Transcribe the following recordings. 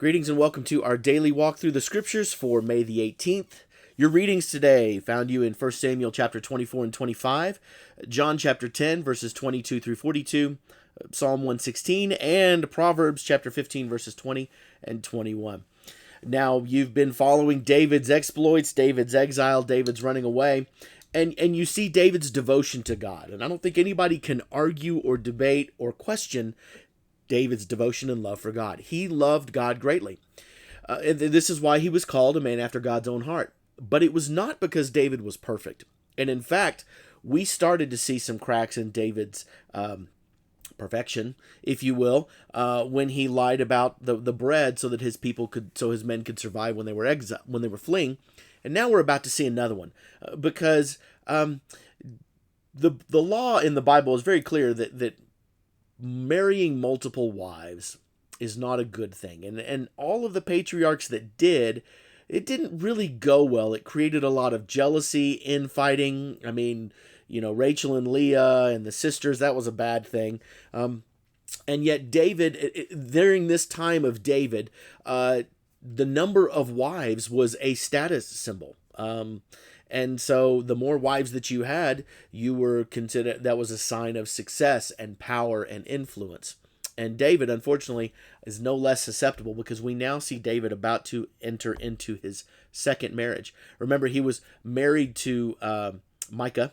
Greetings and welcome to our daily walk through the scriptures for May the 18th. Your readings today found you in 1 Samuel chapter 24 and 25, John chapter 10 verses 22 through 42, Psalm 116, and Proverbs chapter 15 verses 20 and 21. Now, you've been following David's exploits, David's exile, David's running away, and you see David's devotion to God. And I don't think anybody can argue or debate or question David's devotion and love for God. He loved God greatly. And this is why he was called a man after God's own heart. But it was not because David was perfect. And in fact, we started to see some cracks in David's perfection, if you will, when he lied about the bread so that his men could survive when they were fleeing. And now we're about to see another one, because the law in the Bible is very clear that marrying multiple wives is not a good thing. And all of the patriarchs that did, it didn't really go well. It created a lot of jealousy, infighting. I mean, Rachel and Leah and the sisters, that was a bad thing. And yet David, during this time of David, the number of wives was a status symbol. And so the more wives that you had, you were considered, that was a sign of success and power and influence. And David, unfortunately, is no less susceptible, because we now see David about to enter into his second marriage. Remember, he was married to Micah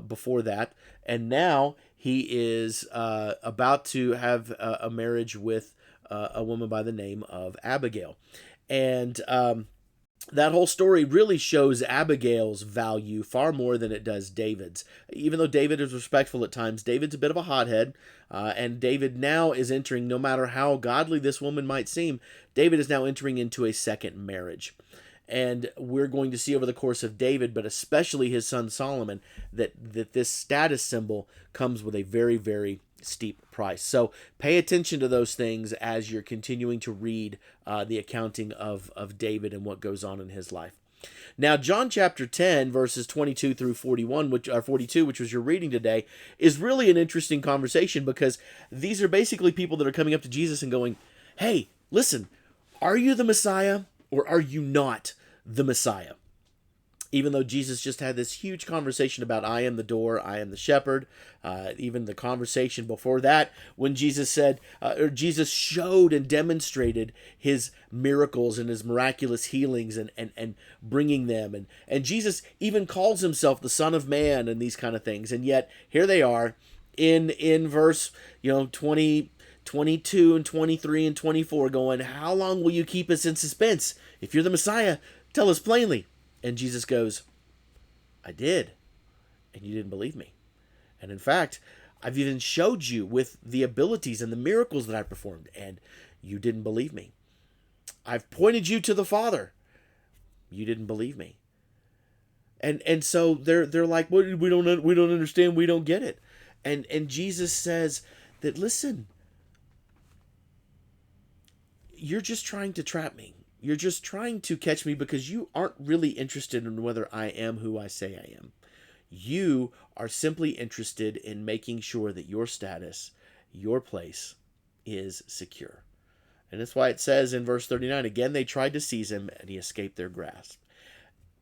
before that, and now he is about to have a marriage with a woman by the name of Abigail. And that whole story really shows Abigail's value far more than it does David's. Even though David is respectful at times, David's a bit of a hothead, and David now is entering, no matter how godly this woman might seem, David is now entering into a second marriage. And we're going to see over the course of David, but especially his son Solomon, that this status symbol comes with a very, very steep price. So pay attention to those things as you're continuing to read the accounting of David and what goes on in his life. Now, John chapter 10, verses 22 through 42, which was your reading today, is really an interesting conversation, because these are basically people that are coming up to Jesus and going, hey, listen, are you the Messiah or are you not the Messiah? Even though Jesus just had this huge conversation about, I am the door, I am the shepherd. Even the conversation before that, when Jesus said, Jesus showed and demonstrated his miracles and his miraculous healings and bringing them. And Jesus even calls himself the Son of Man and these kind of things. And yet here they are in verse 20, 22 and 23 and 24 going, how long will you keep us in suspense? If you're the Messiah, tell us plainly. And Jesus goes, I did, and you didn't believe me. And in fact, I've even showed you with the abilities and the miracles that I performed, and you didn't believe me. I've pointed you to the Father. You didn't believe me. And so they're like, well, we don't understand, we don't get it. And Jesus says that, listen, you're just trying to trap me. You're just trying to catch me because you aren't really interested in whether I am who I say I am. You are simply interested in making sure that your status, your place, is secure. And that's why it says in verse 39, again, they tried to seize him and he escaped their grasp.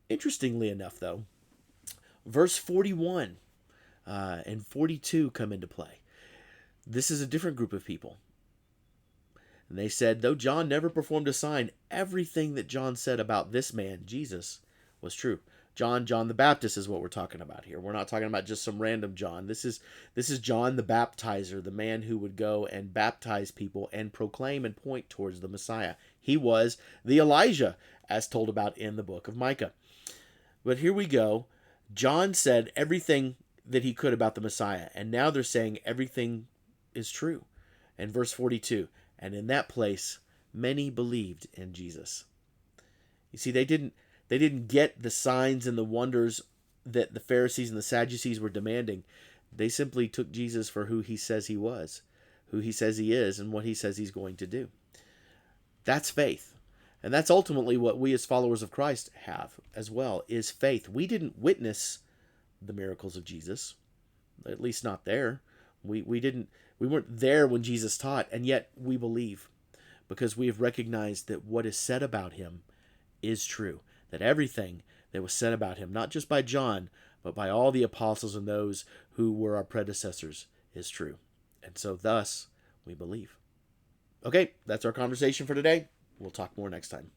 Interestingly enough, though, verse 41 and 42 come into play. This is a different group of people. And they said, though John never performed a sign, everything that John said about this man, Jesus, was true. John the Baptist is what we're talking about here. We're not talking about just some random John. This is John the Baptizer, the man who would go and baptize people and proclaim and point towards the Messiah. He was the Elijah, as told about in the book of Micah. But here we go. John said everything that he could about the Messiah, and now they're saying everything is true. And verse 42, and in that place, many believed in Jesus. You see, they didn't get the signs and the wonders that the Pharisees and the Sadducees were demanding. They simply took Jesus for who he says he was, who he says he is, and what he says he's going to do. That's faith. And that's ultimately what we as followers of Christ have as well, is faith. We didn't witness the miracles of Jesus, at least not there. We weren't there when Jesus taught, and yet we believe. because we have recognized that what is said about him is true, that everything that was said about him, not just by John, but by all the apostles and those who were our predecessors, is true. And so thus we believe. Okay, that's our conversation for today. We'll talk more next time.